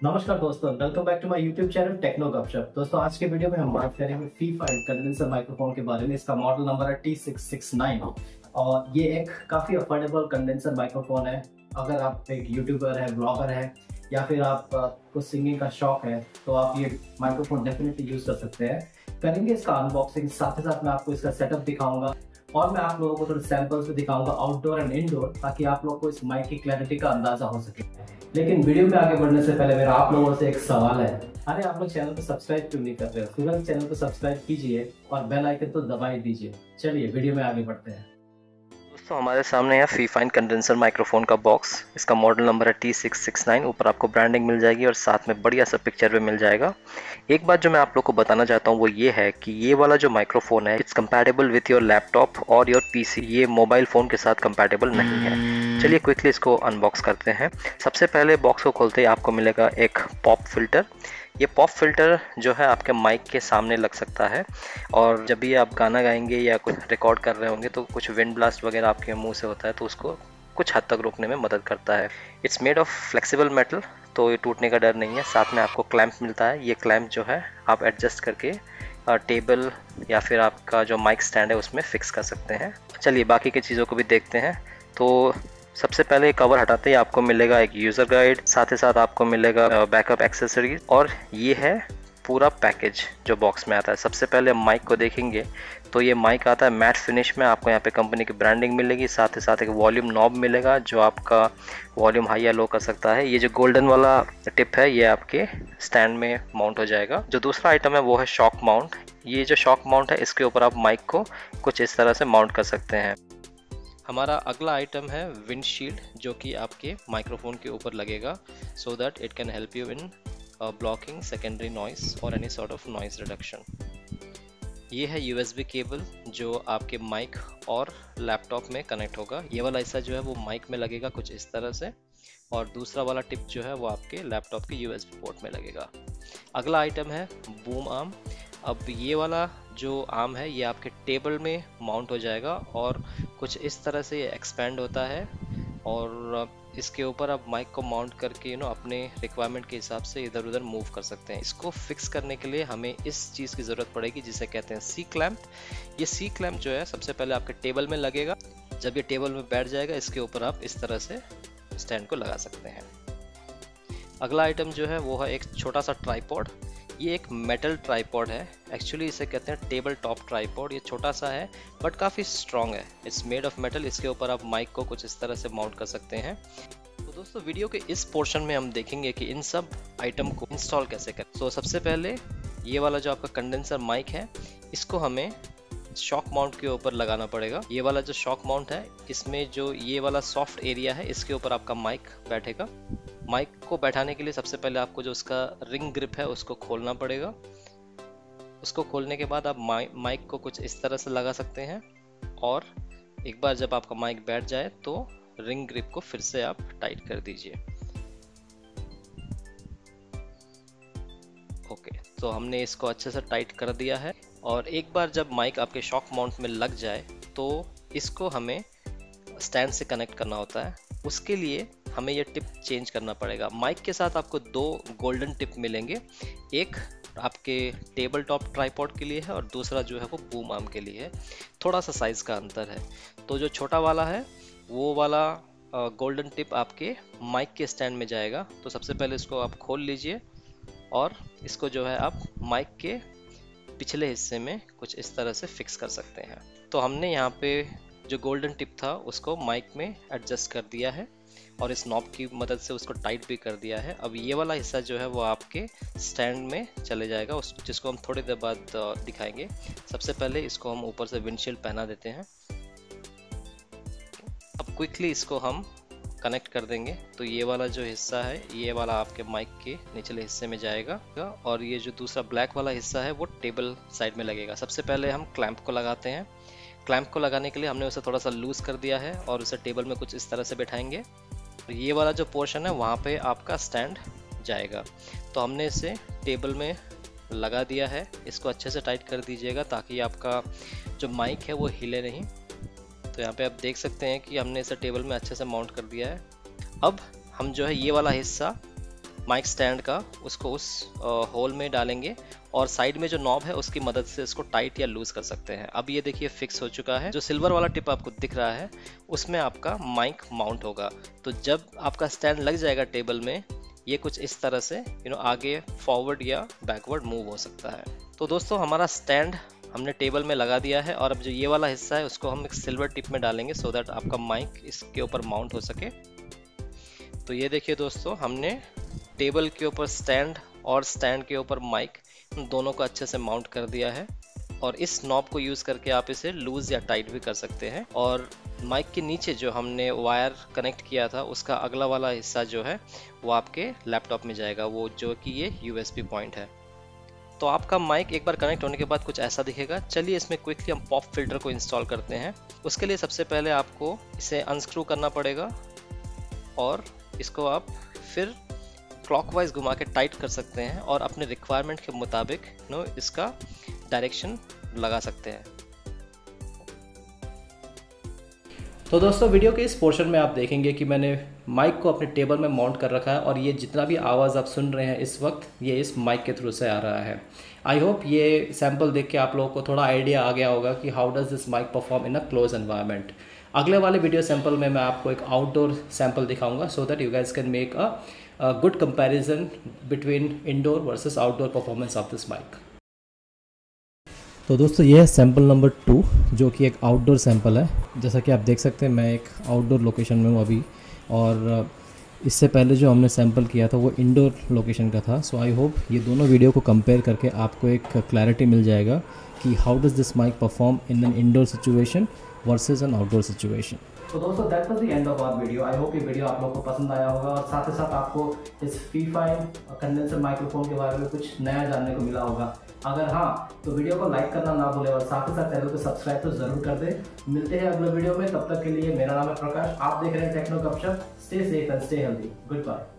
नमस्कार दोस्तों, welcome back to my YouTube channel techno Gupshup. दोस्तों, आज के वीडियो में हम बात करेंगे फी5 कंडेंसर माइक्रोफोन के बारे में। इसका मॉडल नंबर है T669 और ये एक काफ़ी अफोर्डेबल कंडेंसर माइक्रोफोन है। अगर आप एक यूट्यूबर है, ब्लॉगर है या फिर आपको सिंगिंग का शौक है तो आप ये माइक्रोफोन डेफिनेटली यूज़ कर सकते हैं। करेंगे इसका अनबॉक्सिंग, साथ ही साथ मैं आपको इसका सेटअप दिखाऊंगा और मैं आप लोगों को थोड़े सैंपल्स भी दिखाऊंगा आउटडोर एंड इनडोर, ताकि आप लोगों को इस माइक की क्लैरिटी का अंदाजा हो सके। लेकिन वीडियो में आगे बढ़ने से पहले मेरा आप लोगों से एक सवाल है। अरे आप लोग चैनल को सब्सक्राइब क्यों नहीं कर रहे हो? तुरंत चैनल को सब्सक्राइब कीजिए और बेल आइकन तो दबा ही दीजिए। चलिए वीडियो में आगे बढ़ते हैं। दोस्तों, हमारे सामने है फी5 कंडेंसर माइक्रोफोन का बॉक्स। इसका मॉडल नंबर है T669। ऊपर आपको ब्रांडिंग मिल जाएगी और साथ में बढ़िया सा पिक्चर भी मिल जाएगा। एक बात जो मैं आप लोग को बताना चाहता हूँ वो ये है कि ये वाला जो माइक्रोफोन है it's compatible with your laptop और योर पीसी। ये मोबाइल फ़ोन के साथ कंपैटिबल नहीं है। चलिए क्विकली इसको अनबॉक्स करते हैं। सबसे पहले बॉक्स को खोलते ही आपको मिलेगा एक पॉप फिल्टर। ये पॉप फिल्टर जो है आपके माइक के सामने लग सकता है और जब भी आप गाना गाएंगे या कुछ रिकॉर्ड कर रहे होंगे तो कुछ विंड ब्लास्ट वगैरह आपके मुंह से होता है तो उसको कुछ हद तक रोकने में मदद करता है। It's made of flexible metal, तो ये टूटने का डर नहीं है। साथ में आपको क्लैंप मिलता है। ये क्लैंप जो है आप एडजस्ट करके टेबल या फिर आपका जो माइक स्टैंड है उसमें फिक्स कर सकते हैं। चलिए बाकी की चीज़ों को भी देखते हैं। तो सबसे पहले कवर हटाते ही आपको मिलेगा एक यूज़र गाइड, साथ ही साथ आपको मिलेगा बैकअप एक्सेसरीज और ये है पूरा पैकेज जो बॉक्स में आता है। सबसे पहले माइक को देखेंगे तो ये माइक आता है मैट फिनिश में। आपको यहाँ पे कंपनी की ब्रांडिंग मिलेगी, साथ ही साथ एक वॉल्यूम नॉब मिलेगा जो आपका वॉल्यूम हाई या लो कर सकता है। ये जो गोल्डन वाला टिप है ये आपके स्टैंड में माउंट हो जाएगा। जो दूसरा आइटम है वो है शॉक माउंट। ये जो शॉक माउंट है इसके ऊपर आप माइक को कुछ इस तरह से माउंट कर सकते हैं। हमारा अगला आइटम है विंडशील्ड, जो कि आपके माइक्रोफोन के ऊपर लगेगा so that it can help you in blocking secondary noise और any sort of noise reduction. ये है यूएसबी केबल जो आपके माइक और लैपटॉप में कनेक्ट होगा। ये वाला हिस्सा जो है वो माइक में लगेगा कुछ इस तरह से और दूसरा वाला टिप जो है वो आपके लैपटॉप के यूएसबी पोर्ट में लगेगा। अगला आइटम है बूम आर्म। अब ये वाला जो आर्म है ये आपके टेबल में माउंट हो जाएगा और कुछ इस तरह से ये एक्सपेंड होता है और इसके ऊपर आप माइक को माउंट करके अपने रिक्वायरमेंट के हिसाब से इधर उधर मूव कर सकते हैं। इसको फिक्स करने के लिए हमें इस चीज़ की ज़रूरत पड़ेगी जिसे कहते हैं सी क्लैंप। ये सी क्लैंप जो है सबसे पहले आपके टेबल में लगेगा। जब ये टेबल में बैठ जाएगा इसके ऊपर आप इस तरह से स्टैंड को लगा सकते हैं। अगला आइटम जो है वो है एक छोटा सा ट्राइपॉड। ये एक मेटल ट्राइपॉड है। एक्चुअली इसे कहते हैं टेबल टॉप ट्राइपॉड। ये छोटा सा है बट काफ़ी स्ट्रॉन्ग है। It's made of metal. इसके ऊपर आप माइक को कुछ इस तरह से माउंट कर सकते हैं। तो दोस्तों, वीडियो के इस पोर्शन में हम देखेंगे कि इन सब आइटम को इंस्टॉल कैसे करें। तो सबसे पहले ये वाला जो आपका कंडेंसर माइक है इसको हमें शॉक माउंट के ऊपर लगाना पड़ेगा। ये वाला जो शॉक माउंट है इसमें जो ये वाला सॉफ्ट एरिया है इसके ऊपर आपका माइक बैठेगा। माइक को बैठाने के लिए सबसे पहले आपको जो उसका रिंग ग्रिप है उसको खोलना पड़ेगा। उसको खोलने के बाद आप माइक को कुछ इस तरह से लगा सकते हैं और एक बार जब आपका माइक बैठ जाए तो रिंग ग्रिप को फिर से आप टाइट कर दीजिए। ओके, तो हमने इसको अच्छे से टाइट कर दिया है और एक बार जब माइक आपके शॉक माउंट में लग जाए तो इसको हमें स्टैंड से कनेक्ट करना होता है। उसके लिए हमें ये टिप चेंज करना पड़ेगा। माइक के साथ आपको दो गोल्डन टिप मिलेंगे। एक आपके टेबल टॉप ट्राइपॉड के लिए है और दूसरा जो है वो बूम आर्म के लिए है। थोड़ा सा साइज़ का अंतर है। तो जो छोटा वाला है वो वाला गोल्डन टिप आपके माइक के स्टैंड में जाएगा। तो सबसे पहले इसको आप खोल लीजिए और इसको जो है आप माइक के पिछले हिस्से में कुछ इस तरह से फिक्स कर सकते हैं। तो हमने यहाँ पे जो गोल्डन टिप था उसको माइक में एडजस्ट कर दिया है और इस नॉब की मदद से उसको टाइट भी कर दिया है। अब ये वाला हिस्सा जो है वो आपके स्टैंड में चले जाएगा, जिसको हम थोड़ी देर बाद दिखाएंगे। सबसे पहले इसको हम ऊपर से विंडशील्ड पहना देते हैं। अब क्विकली इसको हम कनेक्ट कर देंगे। तो ये वाला जो हिस्सा है ये वाला आपके माइक के निचले हिस्से में जाएगा और ये जो दूसरा ब्लैक वाला हिस्सा है वो टेबल साइड में लगेगा। सबसे पहले हम क्लैंप को लगाते हैं। क्लैंप को लगाने के लिए हमने उसे थोड़ा सा लूज कर दिया है और उसे टेबल में कुछ इस तरह से बैठाएंगे। तो ये वाला जो पोर्शन है वहाँ पे आपका स्टैंड जाएगा। तो हमने इसे टेबल में लगा दिया है। इसको अच्छे से टाइट कर दीजिएगा ताकि आपका जो माइक है वो हिले नहीं। तो यहाँ पे आप देख सकते हैं कि हमने इसे टेबल में अच्छे से माउंट कर दिया है। अब हम जो है ये वाला हिस्सा माइक स्टैंड का उसको उस होल में डालेंगे और साइड में जो नॉब है उसकी मदद से इसको टाइट या लूज कर सकते हैं। अब ये देखिए फिक्स हो चुका है। जो सिल्वर वाला टिप आपको दिख रहा है उसमें आपका माइक माउंट होगा। तो जब आपका स्टैंड लग जाएगा टेबल में, ये कुछ इस तरह से आगे फॉरवर्ड या बैकवर्ड मूव हो सकता है। तो दोस्तों हमारा स्टैंड हमने टेबल में लगा दिया है और अब जो ये वाला हिस्सा है उसको हम एक सिल्वर टिप में डालेंगे सो दैट आपका माइक इसके ऊपर माउंट हो सके। तो ये देखिए दोस्तों, हमने टेबल के ऊपर स्टैंड और स्टैंड के ऊपर माइक दोनों को अच्छे से माउंट कर दिया है। और इस नॉब को यूज़ करके आप इसे लूज़ या टाइट भी कर सकते हैं। और माइक के नीचे जो हमने वायर कनेक्ट किया था उसका अगला वाला हिस्सा जो है वो आपके लैपटॉप में जाएगा, वो जो कि ये USB पॉइंट है। तो आपका माइक एक बार कनेक्ट होने के बाद कुछ ऐसा दिखेगा। चलिए इसमें क्विकली हम पॉप फिल्टर को इंस्टॉल करते हैं। उसके लिए सबसे पहले आपको इसे अनस्क्रू करना पड़ेगा और इसको आप फिर क्लॉकवाइज घुमा के टाइट कर सकते हैं और अपने रिक्वायरमेंट के मुताबिक इसका डायरेक्शन लगा सकते हैं। तो दोस्तों वीडियो के इस पोर्शन में आप देखेंगे कि मैंने माइक को अपने टेबल में माउंट कर रखा है और ये जितना भी आवाज़ आप सुन रहे हैं इस वक्त ये इस माइक के थ्रू से आ रहा है। आई होप ये सैम्पल देख के आप लोगों को थोड़ा आइडिया आ गया होगा कि how does this mic perform in a close environment. अगले वाले वीडियो सैम्पल में मैं आपको एक आउटडोर सैम्पल दिखाऊंगा so that you guys can make a good comparison between indoor versus outdoor performance of this mic. तो दोस्तों ये है सैम्पल नंबर 2 जो कि एक आउटडोर सैम्पल है। जैसा कि आप देख सकते हैं मैं एक आउटडोर लोकेशन में हूँ अभी, और इससे पहले जो हमने सैम्पल किया था वो इंडोर लोकेशन का था। सो आई होप ये दोनों वीडियो को कंपेयर करके आपको एक क्लैरिटी मिल जाएगा कि how does this mic perform in an indoor situation versus an outdoor situation. तो दोस्तों that was the end of our video. I hope ये वीडियो आप लोगों को पसंद आया होगा और साथ ही साथ आपको इस फीफाइन कंडेंसर माइक्रोफोन के बारे में कुछ नया जानने को मिला होगा। अगर हाँ तो वीडियो को लाइक करना ना भूलें और साथ ही साथ चैनल को सब्सक्राइब तो जरूर कर दें। मिलते हैं अगले वीडियो में, तब तक के लिए मेरा नाम है प्रकाश, आप देख रहे हैं techno Gupshup. Stay safe and stay healthy. Good bye.